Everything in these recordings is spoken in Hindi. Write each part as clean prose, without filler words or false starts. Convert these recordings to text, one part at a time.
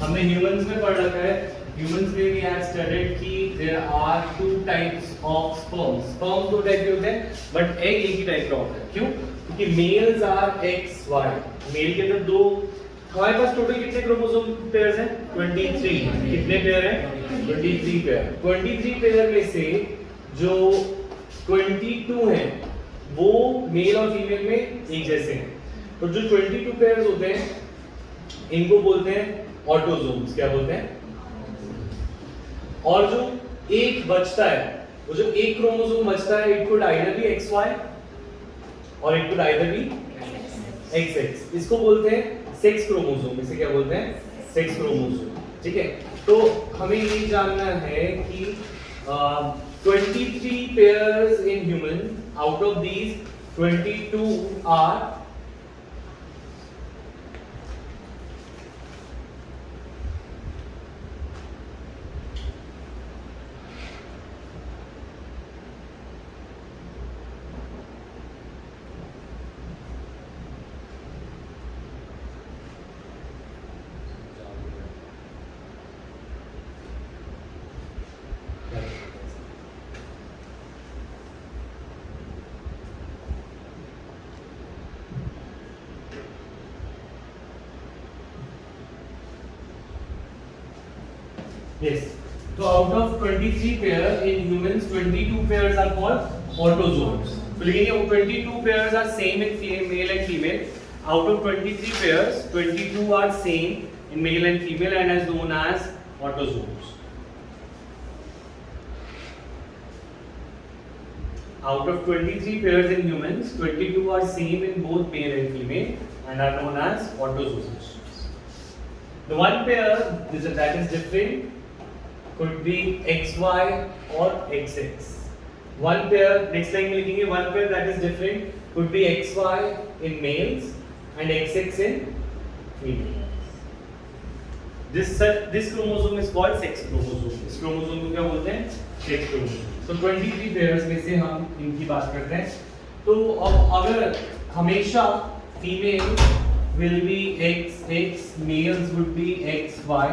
हमने ह्यूमंस में पढ़ रखा है, ह्यूमंस में भी हैव स्टडीड कि there are two types of sperm. Sperm दो टाइप के होते हैं बट एग एक ही टाइप का होता है। क्यों? क्योंकि males are X Y, male के अंदर दो, हमारे पास टोटल कितने क्रोमोसोम पेयर्स हैं? 23। कितने पेयर हैं? 23 पेयर। 23 पेयर में से जो 22 हैं वो मेल और फीमेल में एक जैसे हैं, तो जो 22 पेयर्स होते हैं इनको बोलते हैं ऑटोजोम्स। क्या बोलते हैं? और जो एक बचता है, वो जो एक क्रोमोसोम बचता है, it could either be X Y और it could either be X X. इसको बोलते हैं सेक्स क्रोमोसोम। इसे क्या बोलते हैं? Sex chromosome. ठीक है, तो हमें ये जानना है कि 23 pairs in human, out of these 22 are yes, so out of 23 pair in humans 22 pairs are called autosomes. तो लिखेंगे वो 22 pairs are same in male and female. Out of 23 pairs 22 are same in male and female and is known as autosomes. Out of 23 pairs in humans 22 are same in both male and female and are known as autosomes. The one pair that is different could be XY or XX. One pair, next line में लिखेंगे, one pair that is different could be XY in males and XX in females. This chromosome is called sex chromosome. इस chromosome को क्या बोलते हैं? Sex chromosome. So 23 pairs में से हम इनकी बात करते हैं। तो अब अगर हमेशा female will be XX, males would be XY,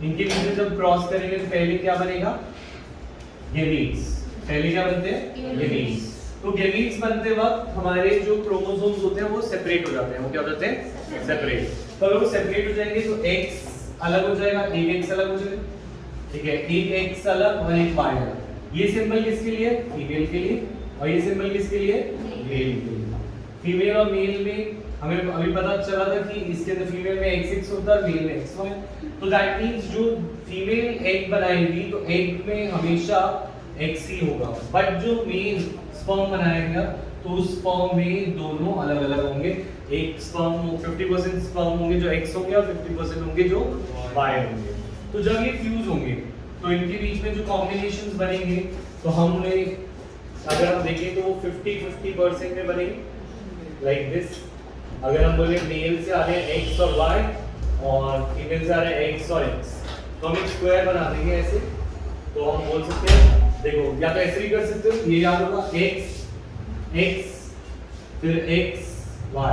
इनके बीच में जब क्रॉस करेंगे तो पहले क्या बनेगा? गेमीट्स। पहले क्या बनते हैं? गेमीट्स। तो गेमीट्स बनते वक्त हमारे जो क्रोमोसोम्स होते हैं वो सेपरेट हो जाते हैं। वो क्या हो जाते हैं? सेपरेट। तो अगर वो सेपरेट हो जाएंगे तो एक्स अलग हो जाएगा, एक एक्स अलग हो जाएगा। ठीक है, एक एक्स अलग और एक वाई अलग। ये सिंबल किसके लिए? फीमेल के लिए। और ये सिंबल किसके लिए? मेल के लिए। फीमेल और मेल में हमें अभी पता चला था कि इसके अंदर फीमेल में XX होता है, मेल में XY। तो दैट मींस जो फीमेल एग बनाएगी तो एग में हमेशा X ही होगा, बट जो मेल स्पर्म बनाएगा तो उस स्पर्म में दोनों अलग अलग होंगे। एक स्पर्म 50% स्पर्म होंगे जो X होंगे और 50% होंगे जो Y होंगे। तो जब ये फ्यूज होंगे तो इनके बीच में जो कॉम्बिनेशंस बनेंगे तो हमने अगर हम देखें तो वो 50-50% में बनेंगे, लाइक दिस। अगर हम बोले मेल से आ रहे हैं x और y और फीमेल से आ रहे हैं x और x, तो हम एक स्क्वायर बना देंगे ऐसे। तो हम बोल सकते हैं, देखो या तो ऐसे भी कर सकते हो, ये याद होगा x x फिर x y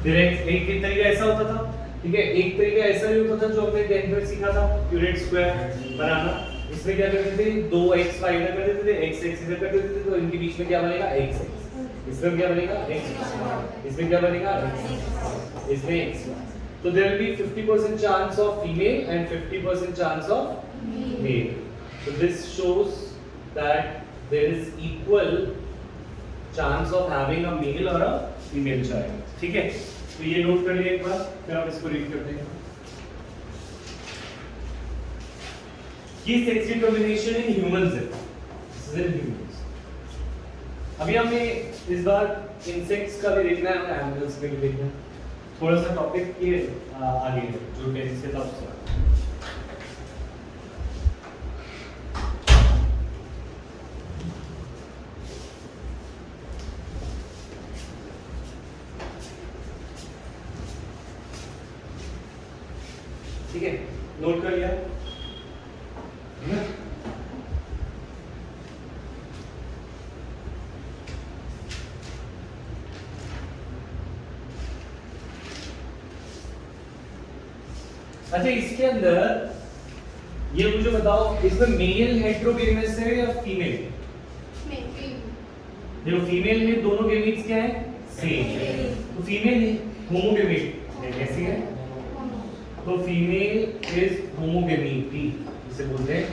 फिर x। एक तरीका ऐसा होता था, ठीक है, एक तरीका ऐसा भी होता था जो हमने 10th में सीखा था, यूनिट स्क्वायर बनाना। इसमें क्या करते थे? 2x y इधर कर देते थे, x x इधर कर देते थे, तो इनके बीच में क्या बनेगा? x x। इसमें क्या बनेगा? x। इसमें क्या बनेगा? x। इसमें x। तो there will be 50% chance of female and 50% chance of male. So this shows that there is equal chance of having a male or a female child. ठीक है, तो ये नोट कर लिया एक बार, फिर हम इसको रीड करते हैं। ये सेक्स डिटरमिनेशन इन ह्यूमंस है, दिस इज इन ह्यूमंस। अभी हमें इस बार इंसेक्ट्स का भी देखना है और एनिमल्स का भी देखना है। थोड़ा सा टॉपिक ये आगे है जो टेंस के तब से। ठीक है, नोट कर लिया? अच्छा इसके अंदर ये मुझे बताओ, इसमें मेल हेटेरोगेमस है या फीमेल? देखो फीमेल में दोनों गेमीट्स क्या है? सेम। तो फीमेल है होमोगेमीट कैसी है? तो फीमेल इज होमोगेमीटी इसे बोलते हैं।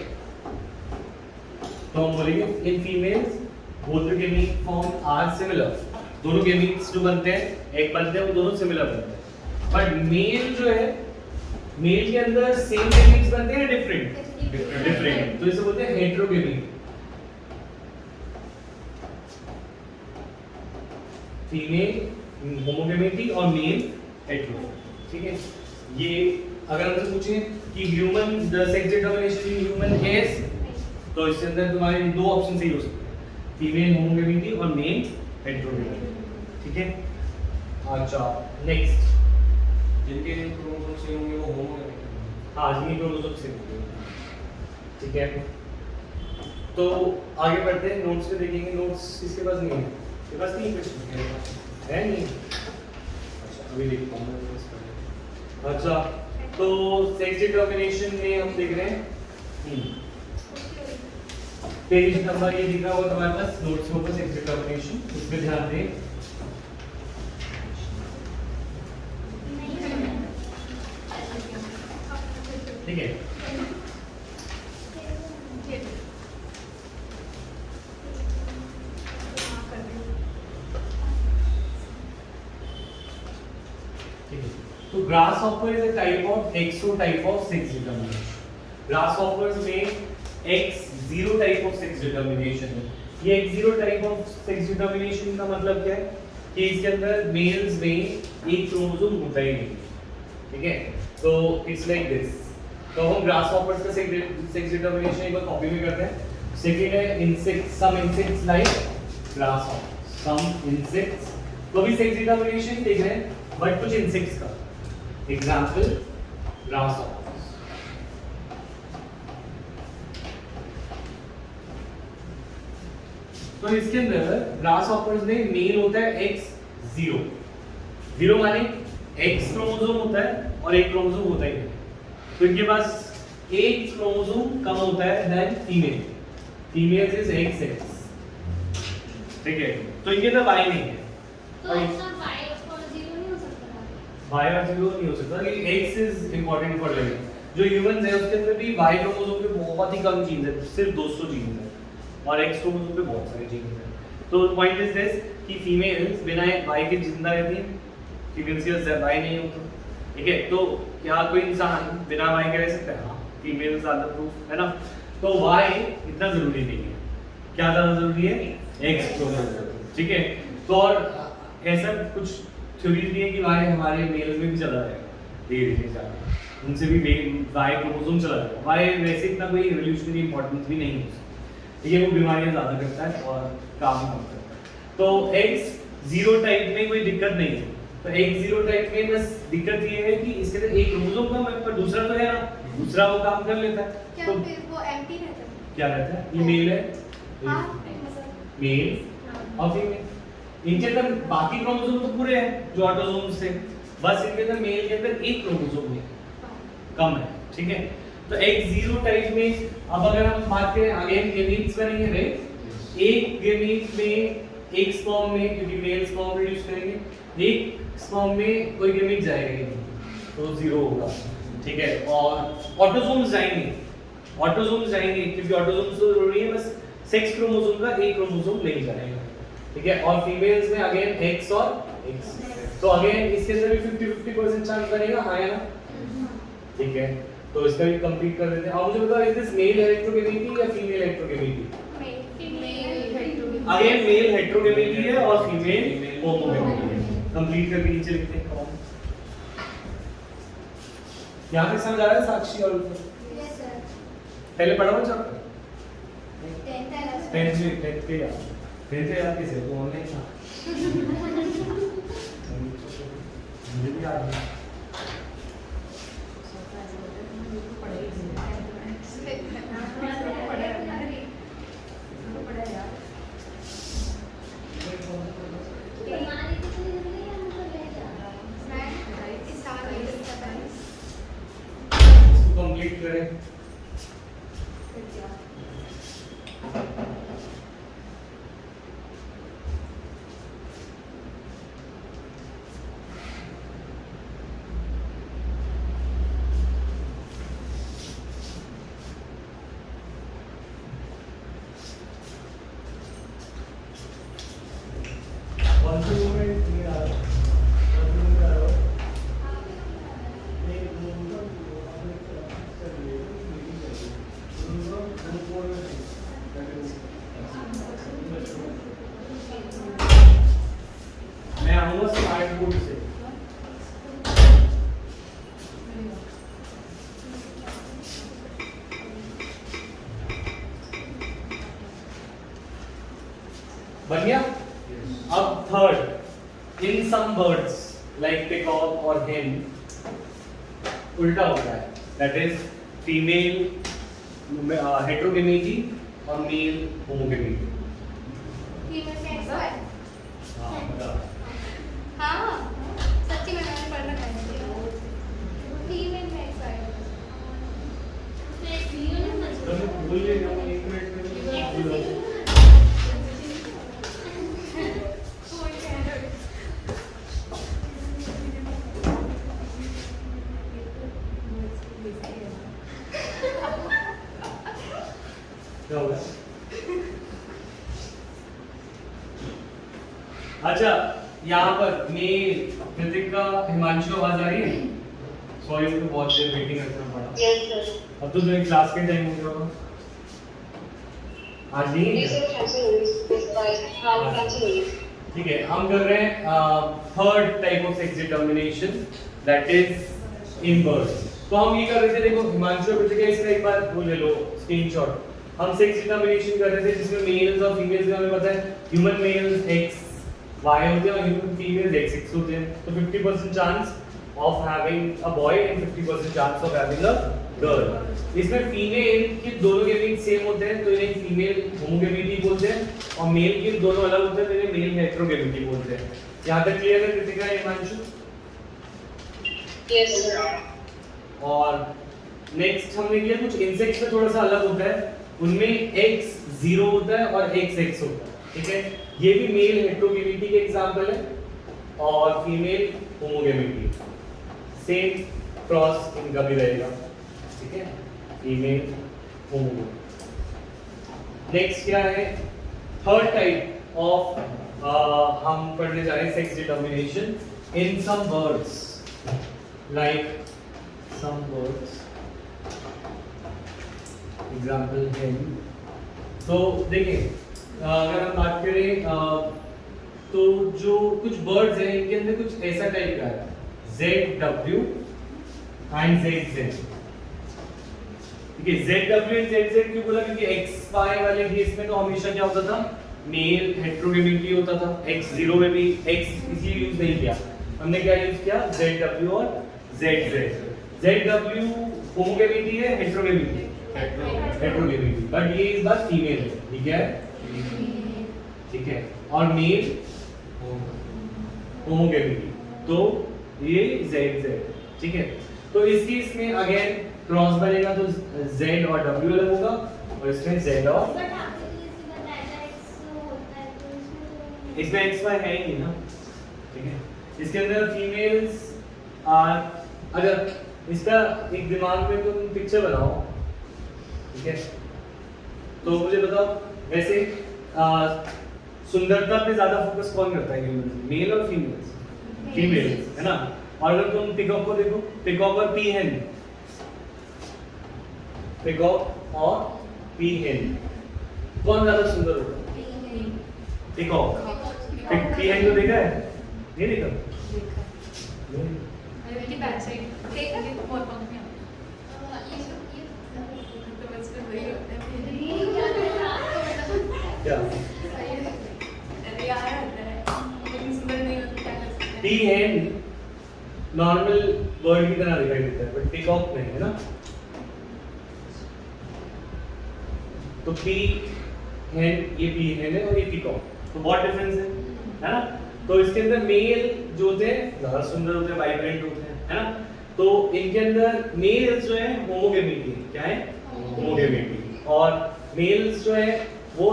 तो हम बोलेंगे in females both the gamete form are similar. दोनों गेमीट्स जो बनते हैं एक बनते हैं वो दोनों सिमिलर बनते हैं। बट मेल जो है, मेल के अंदर सेम गेमीट्स बनते हैं डिफरेंट? डिफरेंट। तो इसे बोलते हैं हेटेरोगेमीट। फीमेल होमोगेमीटी और मेल हेटेरो। ठीक है, ये अगर हमसे पूछे कि human the sex determination in human is, तो इसके अंदर तुम्हारे दो ऑप्शन सही हो सकते हैं, फीमेल होमोगेमीटी और मेल हेटेरोगेमीटी। ठीक है, अच्छा नेक्स्ट, जिनके क्रोमोसोम सेम होंगे वो होमोगेमीट। हाँ जिनके क्रोमोसोम सेम होंगे। ठीक है, तो आगे बढ़ते हैं, नोट्स पे देखेंगे। नोट्स किसके पास नहीं है? के पास नहीं है नहीं? अच्छा अभी देखता हूँ मैं इसका। अच्छा तो सेक्स डिटरमिनेशन में हम देख रहे हैं पेज नंबर ये दिख रहा होगा तुम्हारे पास नोट्स के ऊपर, सेक्स डिटरमिनेशन, उस पे ध्यान दें। ठीक है, तो grasshopper is a type of exotype of sex determination. Grasshoppers में X0 type of sex determination है। ये X0 type of sex determination का मतलब क्या है कि इसके अंदर मेल्स में एक क्रोमोसोम होता ही नहीं। ठीक है, तो इट्स लाइक दिस। तो हम ग्रासहॉपर्स का सेक्स डिटरमिनेशन एक बार कॉपी में करते हैं। सेकंड है insects, some insects like grasshoppers, some insects. तो भी सेक्स डिटरमिनेशन देख रहे हैं बट कुछ इंसेक्ट्स का। एग्जांपल ग्रासहॉपर्स। तो इसके अंदर ग्रासहॉपर्स में मेल होता है X0। 0 माने X क्रोमोसोम होता है और एक क्रोमोसोम होता ही नहीं। तो इनके पास एक क्रोमोसोम कम होता है than female. Female is XX। ठीक है, तो इनके अंदर Y नहीं है। तो ऐसा Y और 0 नहीं हो सकता? Y और 0 नहीं हो सकता, लेकिन X is important for living. जो ह्यूमंस है उसके अंदर भी Y क्रोमोसोम पे बहुत ही कम जीन्स है, सिर्फ 200 जीन्स है, और X क्रोमोसोम पे बहुत सारे जीन्स हैं। तो पॉइंट इज दिस कि फीमेल्स बिना Y के जिंदा रहती हैं, फीमेल्स के Y नहीं होता। ठीक है, तो क्या कोई इंसान बिना Y के रह सकता है? हाँ, फीमेल्स ज्यादा प्रूफ है ना। तो Y इतना जरूरी नहीं है। क्या ज्यादा जरूरी है? X chromosome. ठीक है, तो और ऐसा कुछ थ्योरी भी है कि Y हमारे मेल में भी चला जाएगा धीरे धीरे जाकर, उनसे भी Y क्रोमोसोम चला जाएगा। Y वैसे इतना कोई रिवोल्यूशनरी इंपॉर्टेंस भी नहीं है, ठीक है, वो बीमारियां ज्यादा करता है और काम कम करता है। तो X0 टाइप में कोई दिक्कत नहीं है। तो X0 टाइप में बस दिक्कत ये है कि इसके अंदर एक क्रोमोसोम कम है, पर दूसरा तो है ना, दूसरा वो काम कर लेता है। क्या तो फिर वो एम्प्टी रहता है? क्या रहता है? ये मेल है, हाँ मतलब मेल और फीमेल। इनके अंदर बाकी क्रोमोसोम तो पूरे हैं जो ऑटोसोम्स थे, बस इनके अंदर मेल के अंदर एक क्रोमोसोम है कम है। ठीक है, तो X0 टाइप में अब अगर हम बात करें अगेन गेमीट्स बनेंगे राइट। एक गेमीट में एक स्पर्म में, क्योंकि मेल स्पर्म प्रोड्यूस करेंगे, एक स्पर्म में कोई गेमीट जाएगा ही नहीं, तो 0 होगा। ठीक है, और ऑटोसोम्स जाएंगे, ऑटोसोम्स जाएंगे क्योंकि ऑटोसोम्स तो जरूरी है, बस सेक्स क्रोमोसोम का एक क्रोमोसोम नहीं जाएगा। ठीक है, और फीमेल्स में अगेन X और X, तो अगेन इसके अंदर भी 50-50% चांस बनेगा, हाँ या ना? ठीक है, तो इसका भी कंप्लीट कर देते हैं। अब मुझे बताओ इज दिस मेल हेटेरोगेमिटी या फीमेल हेटेरोगेमिटी? अगेन मेल हेटेरोगेमिटी है और फीमेल होमोगेमिटी है। कंप्लीट करके नीचे लिखते हैं कौन। यहां तक समझ आ रहा है साक्षी और यस सर। पहले पढ़ा हुआ चैप्टर 10 10th पे यार 10 पे यार किसे तो ऑनलाइन था मुझे भी याद है। कंप्लीट करें। मैं आऊंगा स्मार्ट बोर्ड से। बन गया? अब थर्ड, इन सम बर्ड्स लाइक पिकॉक और हेन उल्टा होता है, दैट इज फीमेल हेटेरोगेमेटी और मेल होमोगेमेटी। फीमेल का एक्स वाई। हाँ बता। हाँ सच्ची में मैंने पढ़ रखा है। फीमेल का एक्स वाई। तुम भूल गए हो, एक मिनट में भूल गए। क्या होगा? अच्छा यहाँ पर मेल कृतिका हिमांशु आवाज आ रही है? सॉरी तो बहुत देर वेटिंग रखना पड़ा। Yes, sir. अब तो तुम्हें क्लास के टाइम हो गया होगा। आज नहीं Please है? sir, continue this slide. How continue? ठीक है, हम कर रहे हैं third type of sex determination, that is in birds. तो हम ये कर रहे थे, देखो हिमांशु और कृतिका इसका एक बार वो ले लो स्क्रीनशॉट। हम सेक्स डिटर्मिनेशन कर रहे थे जिसमें मेल्स और फीमेल्स का हमें पता है, ह्यूमन मेल्स एक्स वाई होते हैं और ह्यूमन फीमेल्स एक्स एक्स होते हैं। तो 50% chance of having a boy and 50% chance of having a girl. इसमें फीमेल के दोनों गेमीट सेम होते हैं तो इन्हें फीमेल होमोगेमिटी बोलते हैं, और मेल के दोनों अलग होते हैं तो इन्हें मेल हेटेरोगेमिटी बोलते हैं। यहाँ तक क्लियर है कृतिका हिमांशु? Yes, sir. और नेक्स्ट हमने किया कुछ इंसेक्ट्स में थोड़ा सा अलग होता है, उनमें x 0 होता है और x x होता है, ठीक है। ये भी मेल हेटेरोगेमिटी के एग्जांपल है और फीमेल होमोगेमिटी, सेम क्रॉस इनका भी रहेगा, ठीक है, फीमेल होमोगेमिटी। नेक्स्ट क्या है, थर्ड टाइप ऑफ हम पढ़ने जा रहे हैं sex determination in some birds, like some birds, example hen। तो देखिए अगर हम बात करें तो जो कुछ बर्ड्स हैं इनके अंदर कुछ ऐसा टाइप का है, ZW एंड ZZ। ठीक है, ZW एंड ZZ क्यों बोला? क्योंकि XY वाले केस में तो हमेशा क्या होता था, मेल हेटेरोगेमिटी होता था। X0 में भी X इसलिए यूज नहीं किया हमने, क्या यूज किया, ZW और ZZ। ZW होमोगेमिटी है, हेटेरोगेमिटी हेटेरोगेमिटी, बट ये इस बार फीमेल है, ठीक है, ठीक है, और मेल होमोगेमिटी, तो ये ZZ, ठीक है। तो इस केस में अगेन क्रॉस बनेगा तो Z और W अलग होगा और इसमें Z और बट आपने तो जैसे बताया था एक्स होता है तो इसमें तो इसमें XY है ही नहीं ना, ठीक है। इसके अंदर फीमेल्स आर, अगर इसका एक दिमाग में तुम पिक्चर बनाओ, ठीक है, तो मुझे बताओ वैसे सुंदरता पे ज्यादा फोकस कौन करता है, ह्यूमन, मेल और फीमेल्स? फीमेल्स, है ना। और अगर तुम पिकॉक को देखो, पिकॉक और पीहेन, पिकॉक और पीहेन, कौन ज्यादा सुंदर होता है? पिकॉक। पीहेन को देखा है? नहीं देखा? नहीं। अरे की बैक साइड ठीक है बहुत पंख में तो बस में वही होता है क्या? अरे यार होता है लेकिन सुंदर नहीं होता, क्या कर सकते हैं। पीहेन नॉर्मल बर्ड की तरह दिखाई देता है, बट पिकॉक नहीं, है ना। तो पीहेन, ये पीहेन है और ये पिकॉक, तो बहुत डिफरेंस है ना। तो इसके अंदर मेल जो होते हैं ज्यादा सुंदर होते हैं, वाइब्रेंट होते हैं, है ना। तो इनके अंदर मेल्स जो है होमोगेमिटी, क्या है होमोगेमिटी, और मेल्स जो है वो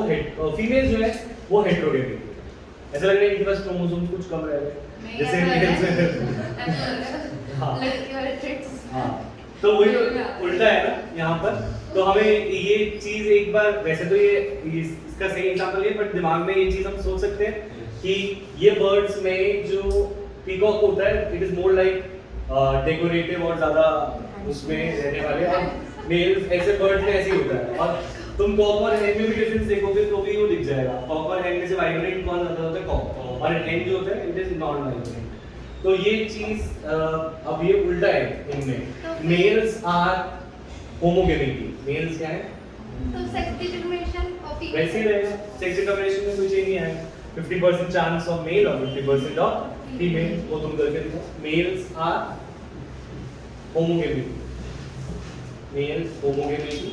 फीमेल्स जो है वो हेटेरोगेमिटी। ऐसा लग रहा है इनके पास क्रोमोसोम कुछ कम रह गए जैसे मेल्स में। हाँ लड़की वाले traits। हाँ, तो वही तो उल्टा है ना यहाँ पर। तो हमें ये चीज एक बार, वैसे तो ये इसका सही एग्जांपल है, बट दिमाग में ये चीज हम सोच सकते हैं कि ये बर्ड्स में जो पीकॉक होता है it is more like decorative और ज्यादा उसमें रहने वाले, और मेल्स ऐसे बर्ड्स में ऐसे ही होता है। और तुम कॉक और हेन में भी डिफरेंस देखोगे तो भी वो दिख जाएगा। कॉक और हेन में से वाइब्रेंट कौन ज्यादा होता है, कॉक, और हेन जो होता है इट इज नॉन वाइब्रेंट। तो ये चीज अब ये उल्टा है इनमें। मेल्स आर होमोगेमिटी, मेल्स क्या है तो सेक्स डिटरमिनेशन ऑफ फीमेल वैसे ही रहेगा, सेक्स डिटरमिनेशन में कोई चेंज नहीं आएगा। 50% चांस ऑफ मेल और 50% ऑफ फीमेल, वो तुम करके देखो। Males are homogamety, males homogamety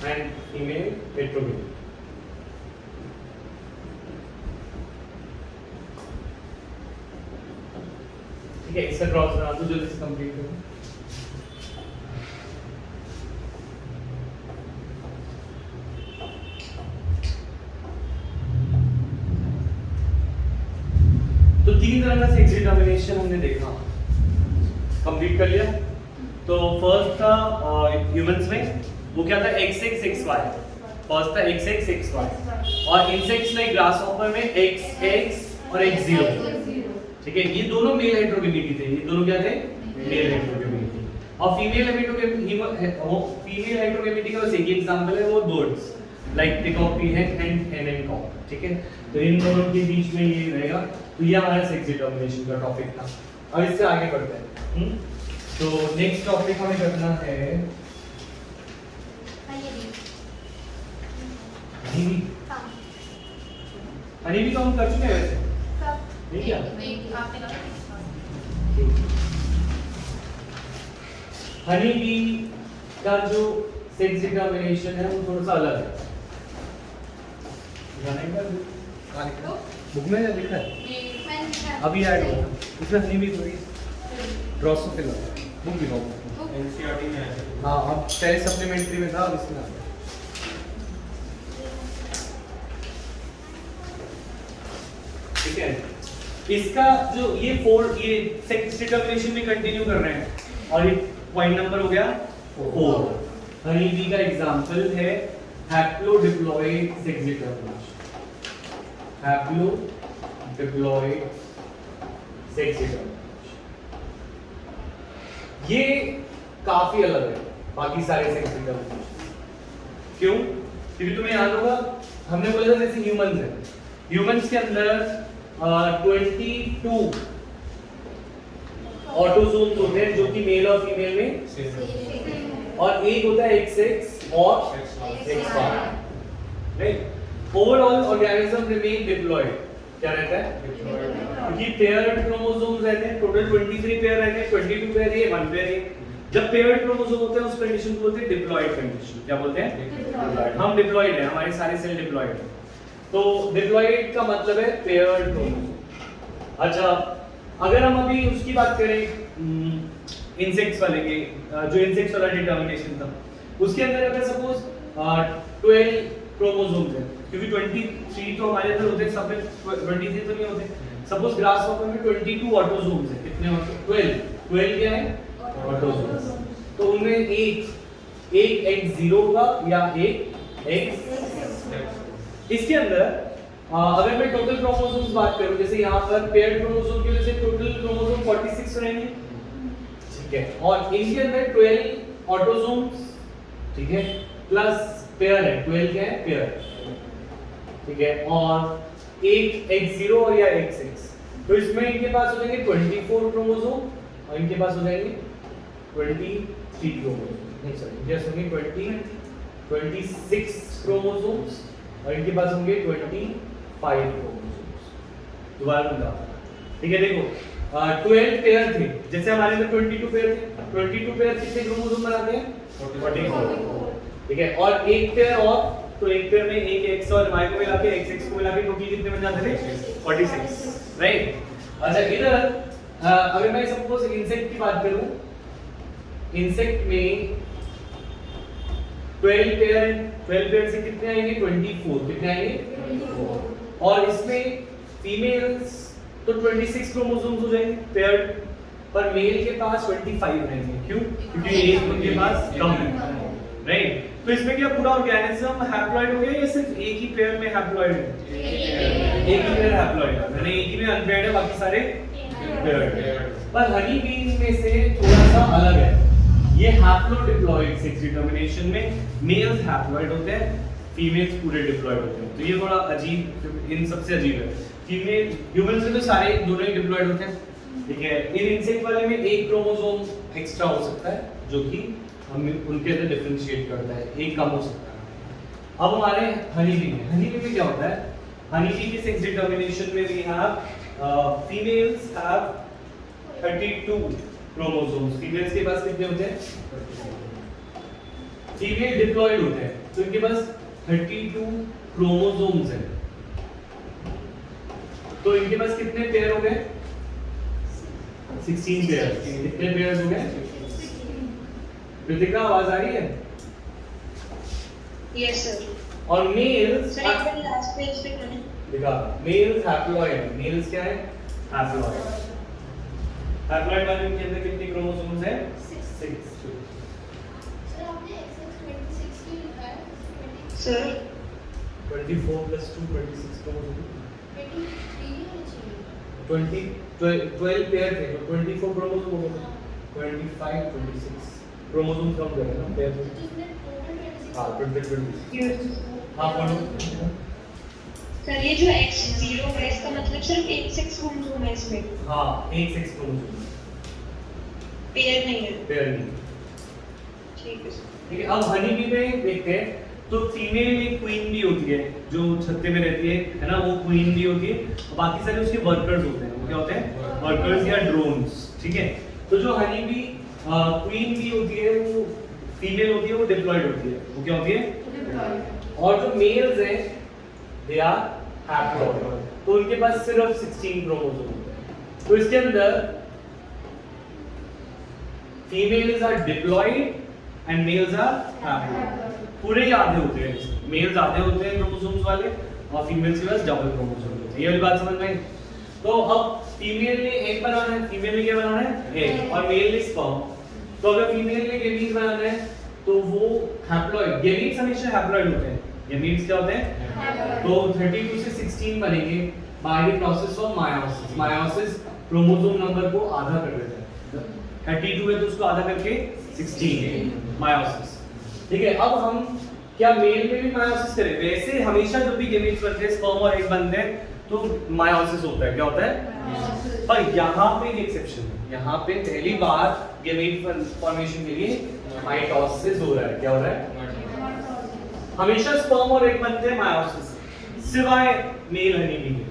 and female heterogamety. ठीक है, इसका क्रॉस बना दो, जल्दी से कंप्लीट करो। तो तीन तरह का सेक्स डिटरमिनेशन हमने देखा, कंप्लीट कर लिया। तो फर्स्ट था ह्यूमंस में, वो क्या था XX XY। फर्स्ट था XX XY, और इंसेक्ट्स लाइक ग्रासहॉपर में XX और X0। ठीक है, ये दोनों मेल हेटेरोगेमिटी थे, ये दोनों क्या थे मेल हेटेरोगेमिटी। और फीमेल हेटेरोगेमिटी का बस एक ही एग्जांपल है, वो बर्ड्स लाइक पिकॉक, पीहेन एंड हेन एंड कॉक। ठीक है, तो इन दोनों के बीच में ये रहेगा। तो ये हमारा सेक्स डिटरमिनेशन का टॉपिक था। अब इससे आगे बढ़ते हैं। तो नेक्स्ट टॉपिक हमें करना है हनी। हनी भी तो हम कर चुके हैं वैसे, नहीं क्या? हनी बी का जो सेक्स डिटरमिनेशन है वो थोड़ा सा अलग है। बुक में लिखा है, अभी ऐड होगा इसमें हनी बी थोड़ी ड्रोसोफिला बुक दिखाओ। एनसीईआरटी में है। हाँ, अब पहले सप्लीमेंट्री में था, अब इसमें आ गया। ठीक है, इसका जो ये सेक्स डिटरमिनेशन में कंटिन्यू कर रहे हैं, और ये पॉइंट नंबर हो गया 4। हनी बी का एग्जांपल है हैप्लोडिप्लॉइड सेक्स डिटरमिनेशन। हैप्लोडिप्लॉइड सेक्स डिटरमिनेशन ये काफी अलग है बाकी सारे सेक्स डिटरमिनेशन। क्यों? क्योंकि तुम्हें याद होगा हमने बोला था जैसे ह्यूमंस है, ह्यूमंस के अंदर 22 ऑटोसोम्स होते हैं जो कि मेल और फीमेल में, और एक होता है XX और XY। Right, overall organism remain diploid. क्या रहता है? क्योंकि पेयर्ड क्रोमोसोम्स रहते हैं, टोटल 23 पेयर रहते हैं, 22 पेयर ये 1 पेयर ये। जब पेयर्ड क्रोमोसोम होते हैं उस कंडीशन को बोलते हैं डिप्लॉयड कंडीशन। क्या बोलते हैं? डिप्लॉयड। हम डिप्लॉयड हैं, हमारे सारे सेल डिप्लॉयड हैं। तो डिप्लॉयड का मतलब है पेयर्ड क्रोमोसोम। अच्छा, अगर हम अभी उसकी बात करें इंसेक्ट्स वाले के, जो इंसेक्ट्स वाला डिटरमिनेशन था, उसके अंदर अगर सपोज 12 क्रोमोसोम्स हैं, क्योंकि 23 तो हमारे अंदर होते हैं, सब में 23 तो नहीं होते। सपोज ग्रासहॉपर में 22 ऑटोसोम्स हैं, कितने होते हैं? 12 क्या है? ऑटोसोम्स। तो उनमें एक X0 होगा या एक X। इसके अंदर अगर मैं टोटल क्रोमोसोम्स बात करूं, जैसे यहाँ पर पेयर्ड क्रोमोसोम की वजह से टोटल क्रोमोसोम 46 रहेंगे। ठीक है, और इनके अंदर 12 ऑटोसोम्स, ठीक है, प्लस पेयर है, 12 क्या है? पेयर। ठीक है, और एक X0 और या XX। तो इसमें इनके पास हो जाएंगे 24 क्रोमोसोम, और इनके पास हो जाएंगे 23 क्रोमोसोम। नहीं सॉरी, जस्ट होंगे 26 क्रोमोसोम्स, और इनके पास होंगे 25 क्रोमोसोम्स। दोबारा बताओ। ठीक है, देखो 12 पेयर थे, जैसे हमारे अंदर 22 पेयर थे। 22 पेयर कितने क्रोमोसोम बनाते हैं? 44। ठीक है, और एक पेयर और, तो एक पेयर में एक X और Y को मिला के XX को मिला के टोटल कितने बन जाते थे? 46। राइट, अच्छा इधर अगर मैं सपोज इंसेक्ट की बात करूं, इंसेक्ट में 12 पेयर से कितने आएंगे 24, कितने आएंगे 24। और इसमें फीमेल्स तो 26 क्रोमोसोम्स हो जाएंगे पेयर्ड, पर मेल के पास 25 रहेंगे। क्यों? क्योंकि एक उनके पास कम है, राइट? तो इसमें क्या पूरा ऑर्गेनिज्म हैप्लॉइड हो गया या सिर्फ एक ही पेयर में हैप्लॉइड है? एक ही पेयर हैप्लॉइड है, यानी एक ही में अनपेयर्ड है, बाकी सारे पेयर्ड है। पर हनी बी में से थोड़ा सा अलग है, ये हैप्लोडिप्लॉइड सेक्स डिटरमिनेशन में मेल्स हैप्लॉइड होते हैं, फीमेल्स पूरे डिप्लॉइड होते हैं। तो ये थोड़ा अजीब, इन सबसे अजीब है। फीमेल ह्यूमंस में तो सारे दोनों ही डिप्लॉइड होते हैं, ठीक है। इन इंसेक्ट वाले में एक क्रोमोसोम एक्स्ट्रा हो सकता है, जो कि हम उनके अंदर डिफरेंशिएट करता है, एक कम हो सकता है। अब हमारे हनी बी में क्या होता है? हनी बी के सेक्स डिटरमिनेशन में we have females have 32 chromosomes. Females के पास कितने होते हैं? फीमेल डिप्लॉयड होते हैं, तो इनके पास 32 क्रोमोसोम्स हैं। तो इनके पास कितने पेयर हो गए? 16 पेयर। कितने पेयर हो गए? कृतिका आवाज आ रही है? Yes, sir. और मेल्स Sir, एक बार last page पे करें. देखा, मेल्स हैप्लॉइड। मेल्स क्या है? हैप्लॉइड। हैप्लॉइड वाले के अंदर कितने क्रोमोसोम्स हैं? 6। सर आपने एक्सेस 26 की लिखा है 20 Sir, 24 + 2 26 क्रोमोसोम। 23 होना चाहिए 12 पेयर थे, तो 24 क्रोमोसोम हो गए। 25 26 क्रोमोसोम कम हो गए ना पेयर से। जिसने टोटल 26 हां 26। yes. हां बोलो। Sir, ये जो X0 है, इसका मतलब सिर्फ एक 6 क्रोमोसोम है इसमें, हां एक 6 क्रोमोसोम पेयर नहीं है. पेयर नहीं। ठीक है sir. ठीक है, अब हनी बी में देखते हैं। तो फीमेल एक क्वीन बी होती है, जो छत्ते में रहती है ना, वो क्वीन बी होती है, और बाकी सारे उसके वर्कर्स होते हैं। वो क्या होते हैं? वर्कर्स या ड्रोन्स, ठीक है। तो जो हनी बी क्वीन बी होती है, वो फीमेल होती है, वो डिप्लॉयड होती है। वो क्या होती है? और जो मेल्स हैं दे आर हैप्लॉइड, तो उनके पास सिर्फ 16 क्रोमोसोम होते हैं। तो इसके अंदर females are diploid and males are haploid. पूरे ही आधे होते हैं, मेल्स आधे होते हैं क्रोमोसोम्स वाले, और फीमेल्स के पास डबल क्रोमोसोम होते हैं। ये वाली बात समझ में आई? तो अब फीमेल ने एग बनाना है, फीमेल ने क्या बनाना है? एग। और मेल ने स्पर्म। तो अगर फीमेल ने गेमीट्स बनाना है, तो वो हैप्लॉइड, गेमीट्स हमेशा हैप्लॉइड होते हैं। गेमीट्स क्या होते हैं? तो 32 से 16 बनेंगे by the process of meiosis. Meiosis chromosome number को आधा कर देता है। 32 है तो उसको आधा करके 16 मायोसिस। ठीक है, अब हम क्या मेल में भी मायोसिस करें? वैसे हमेशा जब भी गेमीट्स बनते हैं, स्पर्म और एग बनते हैं, तो मायोसिस होता है। क्या होता है? पर यहाँ पे एक एक्सेप्शन है। यहाँ पे पहली बार गेमीट फॉर्मेशन के लिए माइटोसिस हो रहा है। क्या हो रहा है? हमेशा स्पर्म और एग बनते हैं मायोसिस, सिवाय मेल हनी बी में।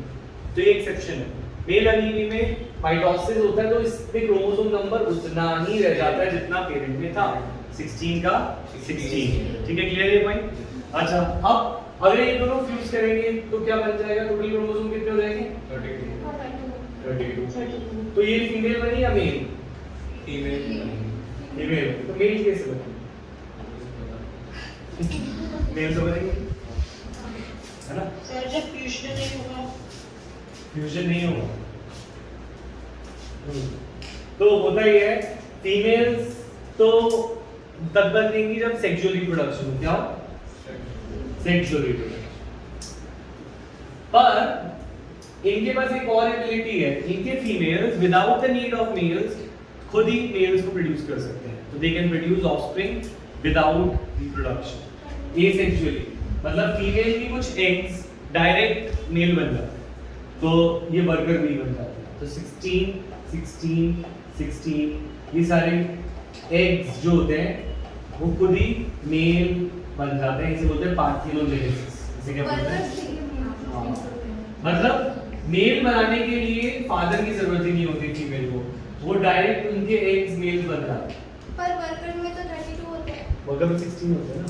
तो ये एक्सेप्शन है। मेल हनी बी में माइटोसिस होता है, तो इस पे क्रोमोसोम नंबर उतना ही रह जाता है जितना पेरेंट में था, 16 का 16। ठीक है, क्लियर है पॉइंट? अच्छा, अब अगर ये दोनों फ्यूज करेंगे तो क्या बन जाएगा? टोटल क्रोमोसोम कितने हो जाएंगे? 32। तो ये फीमेल बनी या मेल? फीमेल। तो मेल कैसे बनी? मेल तो बनेगी, है ना? Sir, जब फ्यूजन नहीं होगा, फ्यूजन नहीं होगा। तो होता ही है, फीमेल्स तो तब बनेंगी जब सेक्सुअल रिप्रोडक्शन हो। क्या हो? Sexual reproduction. पर इनके पास एक और एबिलिटी है, इनके females without the need of males खुद ही मेल्स को प्रोड्यूस कर सकते हैं। तो they can produce offspring without reproduction asexually. मतलब फीमेल की कुछ एग्स डायरेक्ट मेल बन जाते हैं, तो ये वर्कर भी बन जाते हैं। तो 16 16 16 ये सारे एग्स जो होते हैं वो खुद ही मेल बन जाते हैं। इसे बोलते हैं पार्थिनोजेनेसिस। इसे क्या बोलते हैं? मतलब मेल बनाने के लिए फादर की जरूरत ही नहीं होती फीमेल को, वो डायरेक्ट उनके एग्स मेल बन जाते हैं। पर वर्कर में तो 32 होते हैं। वर्कर में 16 होते हैं ना,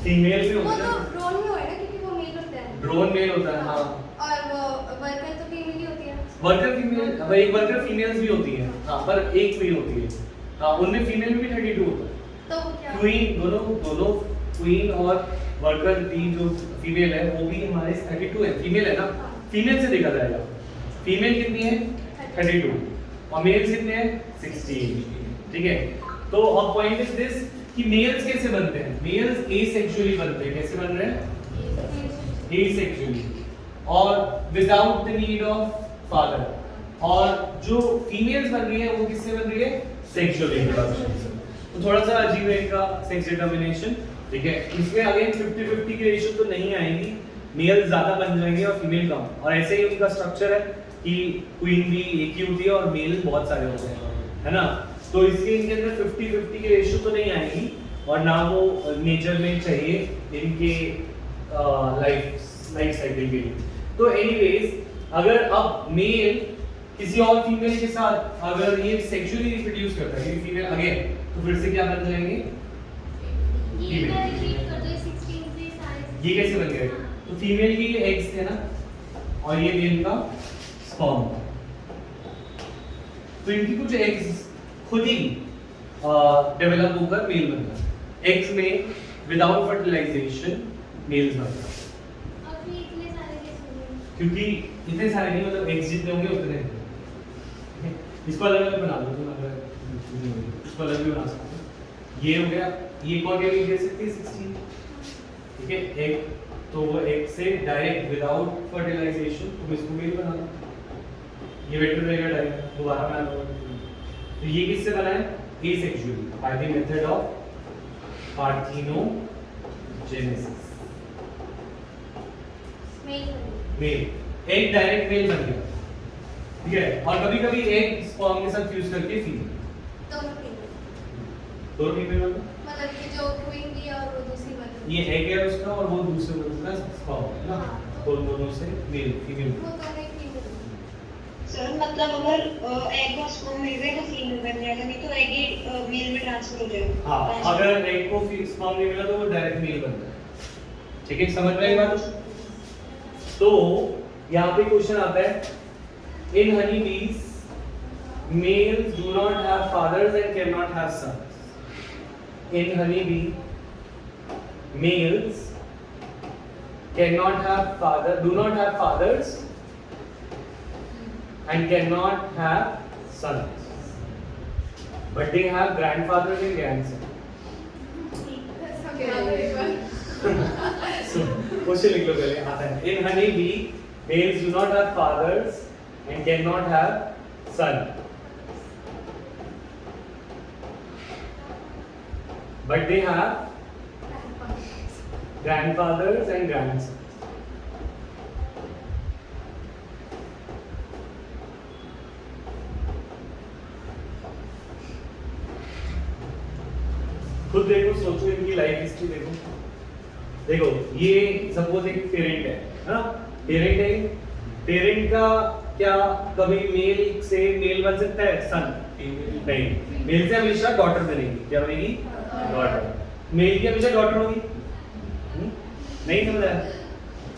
फीमेल भी वो होते तो हैं। ड्रोन में होएगा क्योंकि वो मेल होता है। ड्रोन मेल होता है, हाँ। और वो वर्कर तो फीमेल ही होती है। वर्कर फीमेल, अब एक वर्कर फीमेल्स भी होती हैं, हाँ, पर एक क्वीन होती है, हाँ, उनमें फीमेल में भी 32 होता है। तो क्या क्वीन दोनों क्वीन और वर्कर भी जो फीमेल है वो भी हमारे 32 है, फीमेल है ना, फीमेल से देखा जाएगा, फीमेल कितनी है 32 और मेल कितने हैं 16, ठीक है। तो अब पॉइंट इज दिस कि मेल्स कैसे बनते हैं, मेल्स एसेक्सुअली बनते हैं, कैसे बन रहे हैं एसेक्सुअली और without the need of father, और जो फीमेल्स बन रही है वो किससे बन रही है सेक्सुअल रिप्रोडक्शन से। तो थोड़ा सा अजीब है इनका सेक्स डिटर्मिनेशन, ठीक है। इसमें अगेन 50-50 की रेशियो तो नहीं आएगी, मेल ज्यादा बन जाएंगे और फीमेल कम, और ऐसे ही उनका स्ट्रक्चर है कि क्वीन भी एक ही होती है और मेल बहुत सारे होते हैं, है ना। तो इसके इनके अंदर 50-50 की रेशियो तो नहीं आएगी और ना वो नेचर में चाहिए इनके लाइफ साइकिल के लिए। तो एनीवेज अगर अब मेल किसी और फीमेल के साथ अगर ये सेक्सुअली रिप्रोड्यूस करता है फीमेल अगेन, तो फिर से क्या बन जाएंगे ये मैं रिपीट कर दो 16 से सारे ये कैसे बन गए, तो फीमेल के ये एग्स थे ना और ये मेल का स्पर्म, तो इनकी कुछ एग्स खुद ही डेवलप होकर मेल बनता है। एग्स में विदाउट फर्टिलाइजेशन मेल्स बनता है, और फिर इतने सारे कैसे हुए? क्योंकि इतने सारे नहीं, मतलब एग्स जितने होंगे उतने हैं। इसको अलग अलग बना दो तुम, अगर इसको अलग भी बना सकते हो। ये हो गया, ये कौन क्या दे सकती है 16, ठीक है। एक तो वो एक से डायरेक्ट विदाउट फर्टिलाइजेशन तुम इसको मेल बना दो, ये बेटर रहेगा डायरेक्ट, दोबारा बना दो। तो ये किससे बना है asexually by the method of parthenogenesis, male, एक डायरेक्ट मेल बन गया, ठीक है। और कभी-कभी एक स्पर्म के साथ फ्यूज करके फीमेल, दोनों फीमेल, दोनों फीमेल बन गए। मतलब कि जो क्वीन थी और वो दूसरी वाली, ये एग है उसका और वो दूसरे उसका स्पर्म है ना, तो दोनों से मेल फीमेल। वो दोनों एक फीमेल। सर मतलब अगर एग और स्पर्म मिल गए तो फीमेल बन जाएगा, नहीं तो एग मेल में ट्रांसफर हो जाएगा। हाँ, अगर एग को स्पर्म नहीं मिला तो वो डायरेक्ट मेल बनता है, ठीक है। समझ में आई बात? तो यहाँ पे क्वेश्चन आता है, इन हनी बीज males do not have fathers and cannot have sons. In honeybee, males cannot have do not have fathers and cannot have sons, but they have grandfathers and grandsons. So, question लिख लो पहले, आता है। In honeybee, males do not have fathers and cannot have sons. But they have grandfathers and grandsons. खुद देखो, सोचो इनकी लाइफ हिस्ट्री देखो। देखो ये सपोज एक पेरेंट है ना, पेरेंट है, पेरेंट का क्या कभी मेल से मेल बन सकता है सन? नहीं, मेल से हमेशा डॉटर बनेगी। क्या बनेगी? डॉटर। मेल की हमेशा डॉटर होगी? नहीं समझ आया?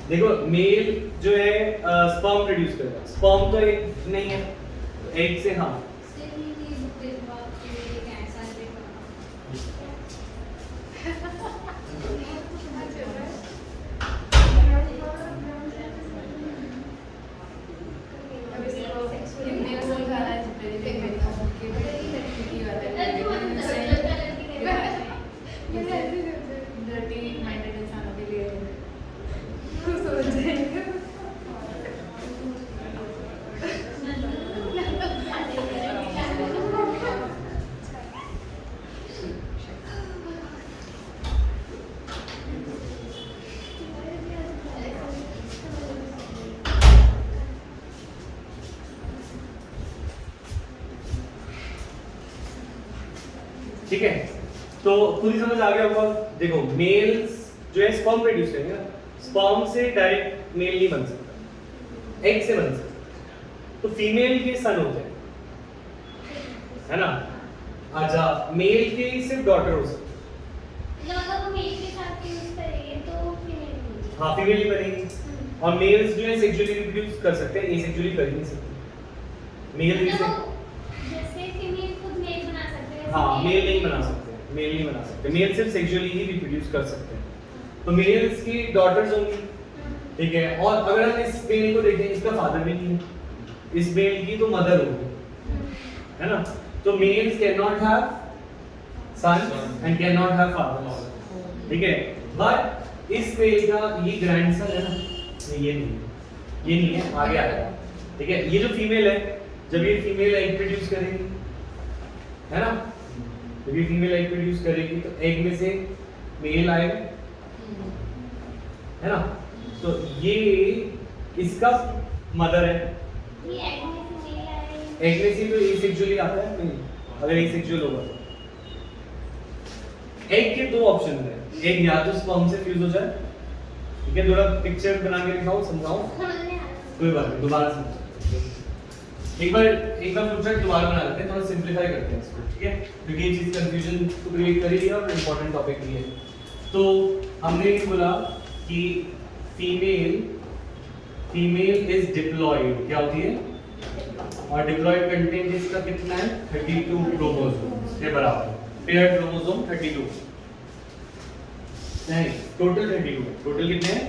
देखो मेल जो है स्पर्म प्रोड्यूस करेगा, स्पर्म तो एक नहीं है, एग से हाँ ठीक है। तो पूरी समझ आ गया होगा। देखो मेल्स जो है स्पर्म प्रोड्यूस करेंगे ना, स्पर्म से डायरेक्ट मेल नहीं बन सकता, एग से बन सकता, तो फीमेल के सन होते हैं, है ना। अच्छा, मेल के सिर्फ डॉटर हो सकती है, अगर वो मेल के साथ यूज करेंगे तो फीमेल हाँ फीमेल ही बनेगी। और मेल्स जो है सेक्सुअली रिप्रोड्यूस कर सकते हैं, एसेक्सुअली कर नहीं सकते। मेल भी से जैसे फीमेल खुद मेल बना सकते हैं। हाँ मेल नहीं बना सकते, मेल नहीं बना सकते, मेल सिर्फ सेक्सुअली ही रिप्रोड्यूस कर सकते हैं। तो मेल्स की डॉटर्स होंगी, ठीक है। और अगर हम इस मेल को देखें, इसका फादर भी नहीं है, इस मेल की तो मदर होगी, है ना। तो males can not have son and can not have father, ठीक है। बट इस मेल का ये ग्रैंडसन है ना, ये नहीं है, ये नहीं है, आगे आएगा, ठीक है। ये जो फीमेल है, जब ये फीमेल एग प्रोड्यूस करेगी, है ना, जब ये फीमेल एग प्रोड्यूस करेगी तो एग में से मेल आएगा, है ना। तो ये इसका मदर है। ये एग में से मेल आएगा। एग में से तो एसेक्सुअली आता है नहीं, अगर एसेक्सुअल होगा। एग के दो ऑप्शन है, एक या तो स्पर्म से फ्यूज हो जाए, ठीक है। थोड़ा पिक्चर बना के दिखाओ, समझाओ, कोई बात नहीं, दोबारा समझाओ। एक बार फ्यूचर दोबारा बना लेते हैं, थोड़ा सिंपलीफाई करते हैं इसको, ठीक है, क्योंकि ये चीज कंफ्यूजन तो क्रिएट कर ही दिया और इंपॉर्टेंट टॉपिक भी है। तो हमने ये बोला कि फीमेल इज डिप्लॉयड, क्या होती है, और डिप्लॉयड कंटेंट इसका कितना है, 32 क्रोमोसोम के बराबर, पेयर्ड क्रोमोसोम 32 नहीं, टोटल 32, टोटल कितने हैं,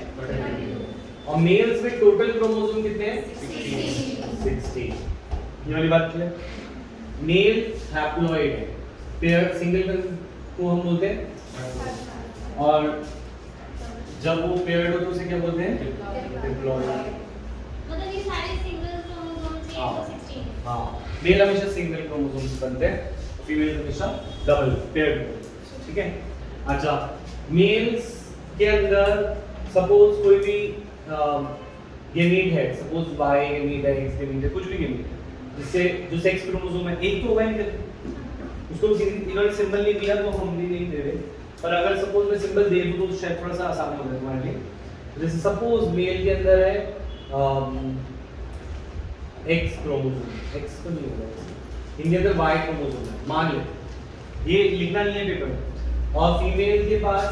और मेल्स में टोटल क्रोमोसोम कितने हैं, 16। ये वाली बात क्लियर। मेल हैप्लॉइड है, पेयर सिंगल को हम बोलते हैं, और जब वो पेयर्ड हो तो उसे क्या बोलते हैं, डिप्लॉयड। मतलब ये सारे सिंगल क्रोमोसोम्स हैं, तो 16। हाँ, मेल हमेशा सिंगल क्रोमोसोम्स बनते हैं, फीमेल हमेशा डबल पेयर्ड, ठीक है। अच्छा, मेल्स के अंदर सपोज कोई भी गेमीट है, सपोज वाई गेमीट है, एक्स गेमीट है, कुछ भी गेमीट है, जिससे जो सेक्स क्रोमोसोम है, एक तो होगा इनका, उसको इन्होंने सिंबल नहीं दिया तो हम भी नहीं दे रहे, पर अगर सपोज मैं सिंबल दे दूं तो शायद थोड़ा सा आसान हो जाए तुम्हारे लिए। जैसे सपोज मेल के अंदर है एक्स क्रोमोसोम, एक्स तो नहीं होगा, इनके अंदर वाई क्रोमोसोम है, मान ले, ये लिखना नहीं है पेपर में, और फीमेल के पास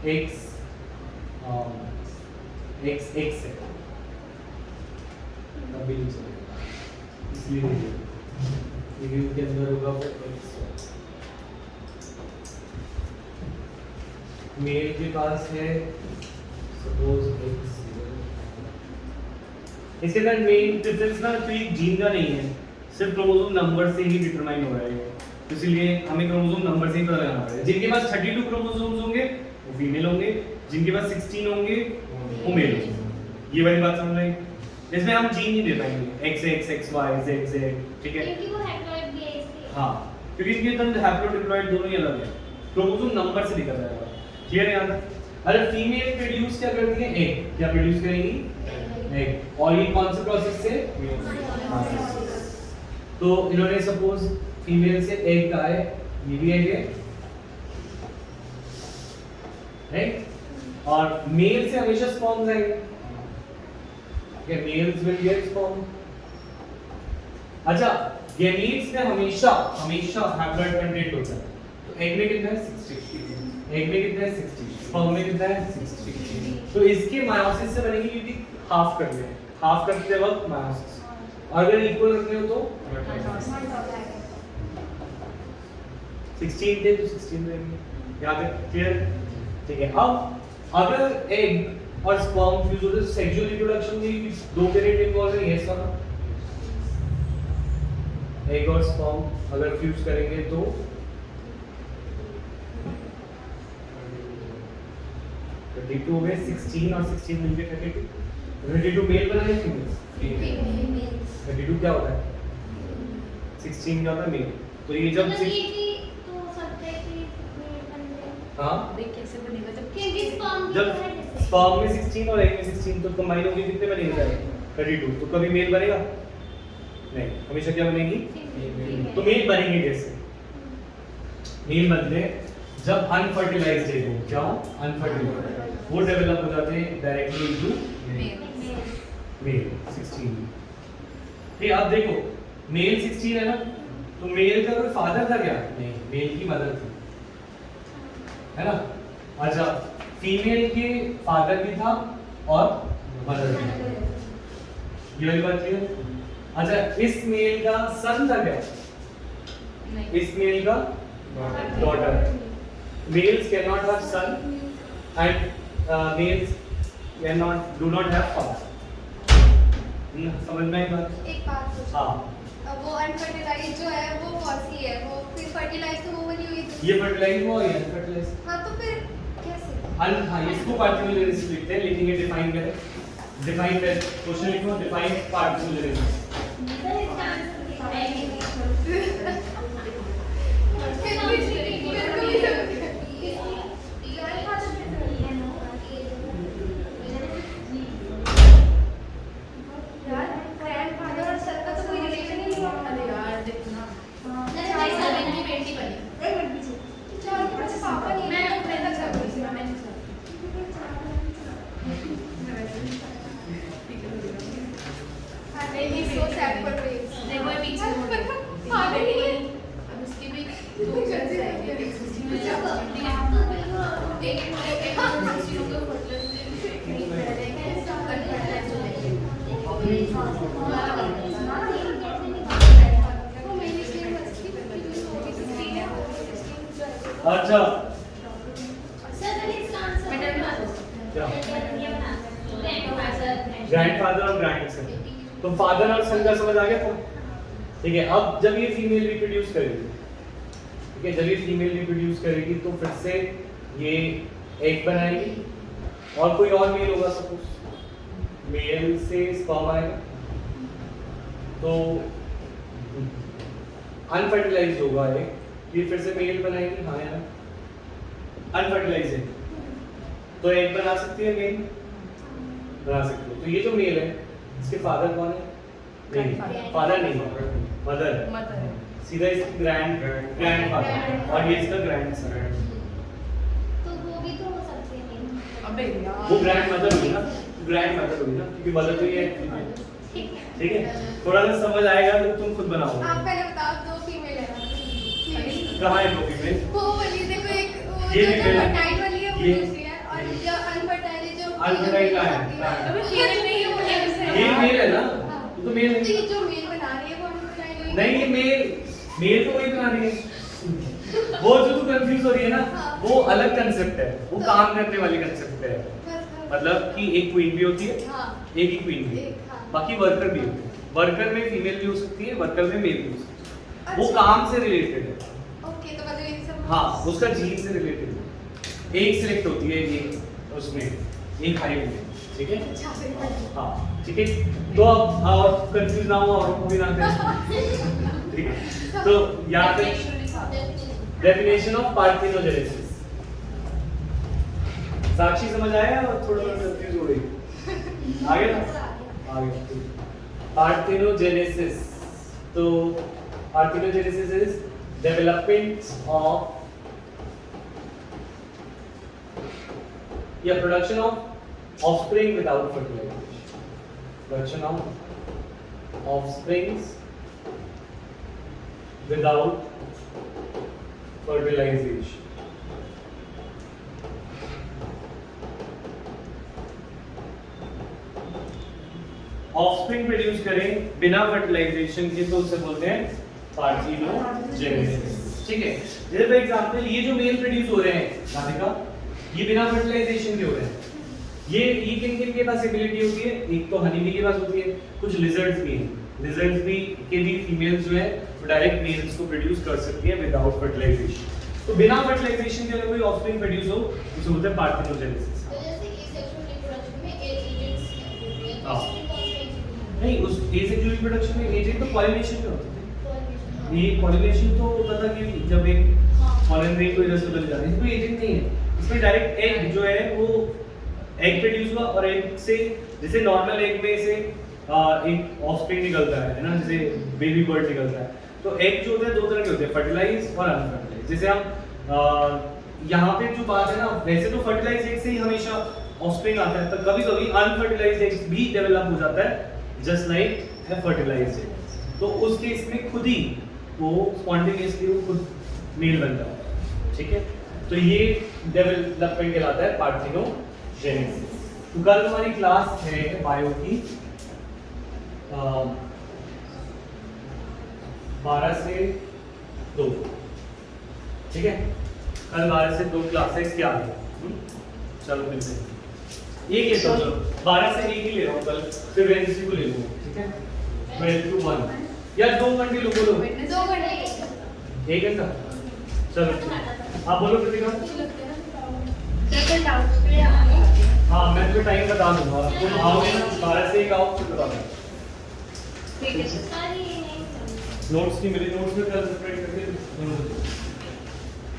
एक्स एक्स है, अभी नहीं चलेगा, इसलिए नहीं है, लेकिन उनके अंदर होगा वो एक्स। मेल के पास है सपोज एक्स, इसके अंदर मेन डिफरेंस ना कोई जीन का नहीं है, सिर्फ क्रोमोसोम नंबर से ही डिटरमाइन हो रहा है, तो इसलिए हमें क्रोमोसोम नंबर से ही पता लगाना पड़ेगा। जिनके पास 32 क्रोमोसोम्स होंगे वो फीमेल होंगे, जिनके पास 16 होंगे वो मेल होंगे। ये वाली बात समझ रहे हैं। इसमें हम जीन नहीं दे पाएंगे, X X X Y Z Z, ठीक है, क्योंकि वो हैप्लॉइड भी है इसलिए। हाँ, क्योंकि इनके अंदर हैप्लोडिप्लॉइड दोनों ही अलग है, क्रोमोसोम नंबर से लिखा जाएगा, क्लियर है यहाँ तक। अरे फीमेल प्रोड्यूस क्या करती है, एग, क्या प्रोड्यूस करेगी, एग, और ये कौन से प्रोसेस से, तो इन्होंने सपोज फीमेल से एग का है, ये भी एग है, राइट, और मेल से हमेशा स्पर्म्स आएंगे, मेल्स विल गेट स्पर्म। अच्छा, गैमीट्स में हमेशा हैप्लॉइड कंटेंट होता है, तो एग में कितना है 60, एग में कितना है 60, स्पर्म में कितना है 60, तो इसके मायोसिस से बनेगी, क्योंकि हाफ कर रहे हैं, हाफ करते वक्त मायोसिस, अगर इक्वल रखने हो तो 16 थे तो 16 रहेंगे, याद है, क्लियर, ठीक है। अब अगर एग और स्पर्म फ्यूज होते हैं, सेक्सुअल रिप्रोडक्शन में दो पेरेंट इन्वॉल्व है, ये सब एग और स्पर्म अगर फ्यूज करेंगे तो 32 हो गए, 16 और 16 मिलके 32 मेल बना है फीमेल, 32 क्या होता है, 16 क्या होता है मेल, तो ये जब मतलब ये भी तो हो सकता है कि मेल बन जाए। हाँ, देख कैसे बनेगा जब क्योंकि स्पर्म जब भी है जैसे। स्पर्म में 16 और एग में 16 तो कंबाइन होके कितने बनेंगे, 32, तो कभी मेल बनेगा नहीं, हमेशा क्या बनेगी, तो मेल बनेंगे कैसे, मेल बदले जब अनफर्टिलाइज्ड एग हो, क्या हो, अनफर्टिलाइज्ड, वो डेवलप हो जाते हैं डायरेक्टली इनटू मेल 16। ठीक, अब देखो मेल 16 है ना, तो मेल का कोई फादर था क्या, नहीं, मेल की मदर थी, है ना। अच्छा, फीमेल के फादर भी था और मदर भी था, ये वाली बात क्लियर। अच्छा, इस मेल का सन था क्या? नहीं। इस मेल का daughter. Males cannot have son and males do not have father. समझ में आई बात? एक बात पूछो। हाँ। अब वो अनफर्टिलाइज जो है वो कौन सी है? वो फिर फर्टिलाइज तो वो वाली हुई थी। ये फर्टिलाइज हुआ या अनफर्टिलाइज? हाँ तो फिर कैसे? हाँ, इसको पार्टिकुलरिज्म लिखते हैं, लेकिन ये डिफाइन करें। डिफाइन करें, क्वेश्चन लिखो, डिफाइन पार्टिकुलरिज्म। ग्रैंडफादर और सर का तो कोई रिलेशन ही नहीं हुआ। अरे यार देखना। की बेटी बनी। अच्छा पापा नहीं मैं अपने तक सब कुछ मैं नहीं सो सैड फॉर ड्रीम्स। देखो ये पीछे हो गया। फादर नहीं है। अब उसकी भी दो जल्दी रहेंगे। एक सिस्टम में ठीक है। एक सिस्टम को अच्छा, ग्रैंडफादर और ग्रैंडसन। तो फादर और सन का समझ आ गया था? ठीक है, अब जब ये फीमेल रिप्रोड्यूस करेगी, ठीक है, जब ये फीमेल रिप्रोड्यूस करेगी तो फिर से ये एग बनाएगी और कोई और मेल होगा, सपोज मेल से स्पर्म आएगा तो अनफर्टिलाइज्ड होगा ये, फिर से मेल बनाएगी, हाँ या ना? अनफर्टिलाइज्ड है तो एग बना सकती है मेल, बना सकती है। तो ये जो मेल है इसके फादर कौन है? नहीं, फादर नहीं, मदर है। मदर है। सीधा इसकी ग्रैंडफादर और ये इसका ग्रैंडसन। तो वो भी तो हो सकती है। अबे यार वो ग्रैंडमदर हुई ना, ग्रैंडमदर हुई ना, क्योंकि मदर तो ये है। ठीक है, थोड़ा सा समझ आएगा तो तुम खुद बनाओ। आप पहले बताओ दो फीमेल है ना? कहाँ है दो फीमेल? वो वाली देखो, एक वो ये जो भी मेल है। फर्टाइल वाली है वो ये- दूसरी है, और जो अनफर्टाइल है जो अनफर्टाइल कहाँ है? होती है। अबे फीमेल नहीं है वो एग से ये मेल है ना, हाँ। तो मेल तो है। ये जो मेल बना रही है वो अनफर्टाइल हुई। नहीं, ये मेल तो वही बना रही है। वो जो तू कंफ्यूज हो रही है ना, हाँ। वो अलग कंसेप्ट है, वो तो- काम करने वाली कंसेप्ट है। मतलब कि एक क्वीन भी होती है, हाँ। एक ही क्वीन भी, एक, हाँ। बाकी वर्कर भी होते हैं। वर्कर में फीमेल भी हो सकती है, वर्कर में मेल भी हो सकती है। वो अच्छा। काम से रिलेटेड है। ओके, तो मतलब ये सब हाँ, उसका जीन से रिलेटेड है। एक सिलेक्ट होती है ये उसमें, एक हाइट में, ठीक है? अच्छा फिर बनी। हाँ, ठीक है। तो अब और कंफ्यूज ना हो और को भी ना करें, ठीक है? तो यहाँ पे डेफिनेशन ऑफ पार्थिनोजेनेसिस। साक्षी समझ आया और थोड़ा कंफ्यूज हो गई? आ गया ना? आ गया। पार्थिनोजेनेसिस, तो पार्थिनोजेनेसिस इज डेवलपमेंट ऑफ या production of offspring without fertilisation. Production of offsprings without fertilisation. Offspring produce करें बिना फर्टिलाइजेशन के तो उसे बोलते हैं पार्थिनोजेनेसिस, ठीक है? जैसे फॉर एग्जांपल ये जो मेल प्रोड्यूस हो रहे हैं राधिका, ये बिना फर्टिलाइजेशन के हो रहे हैं। ये किन-किन के पास एबिलिटी होती है? एक तो हनी बी के पास होती है, कुछ लिजर्ड्स भी हैं। लिजर्ड्स भी के भी फीमेल्स जो है वो डायरेक्ट मेल्स को प्रोड्यूस कर सकती है विदाउट फर्टिलाइजेशन। तो बिना फर्टिलाइजेशन के अगर कोई ऑफस्प्रिंग प्रोड्यूस हो उसे बोलते हैं पार्थिनोजेनेसिस। तो जैसे एसेक्सुअल रिप्रोडक्शन में एज एजेंट्स होते हैं, हाँ। तो इसमें कौन सा एजेंट नहीं, उस एसेक्सुअल रिप्रोडक्शन में एजेंट तो पॉलिनेशन में होते थे। है? ये पॉलिनेशन तो होता था कि जब एक हाँ। पॉलन ग्रेन को इधर से उधर जाती है, इसमें एजेंट नहीं है। इसमें डायरेक्ट एग जो है वो एग प्रोड्यूस हुआ और एग से जैसे नॉर्मल एग में से एक ऑफस्प्रिंग निकलता है ना, जैसे बेबी बर्ड निकलता है। तो एग जो होता है दो तरह के होते हैं, फर्टिलाइज और अनफर्टिलाइज। जैसे हम यहाँ पे जो बात है ना, वैसे तो फर्टिलाइज एग से ही हमेशा ऑफस्प्रिंग आता है, पर कभी-कभी अनफर्टिलाइज्ड एग भी डेवलप हो जाता है just like a fertilised egg. तो उस केस में खुद ही वो स्पॉन्टेनियसली वो खुद मेल बन जाता है, ठीक है? तो ये डेवलपमेंट कहलाता है पार्थिनोजेनेसिस। तो कल हमारी क्लास है बायो की 12 से 2, ठीक है। कल 12 से 2 क्लासेस क्या है? चलो मिलते हैं। एक ले लो, 12 से 1 ही ले रहा हूँ कल, फिर वेडनेसडे को ले लूँगा, ठीक है। 12 to 1 या 2 घंटे लो, बोलो 2 घंटे एक है सर। चलो आप बोलो प्रतिभा। सर डाउट्स के लिए आओगे? हाँ मैं तुम्हें टाइम बता दूंगा, तुम आओगे ना 12 से 1 आओ, फिर बता दूंगा। ठीक है सर। सारी नहीं नोट्स नहीं मिले, नोट्स में कल सेपरेट करके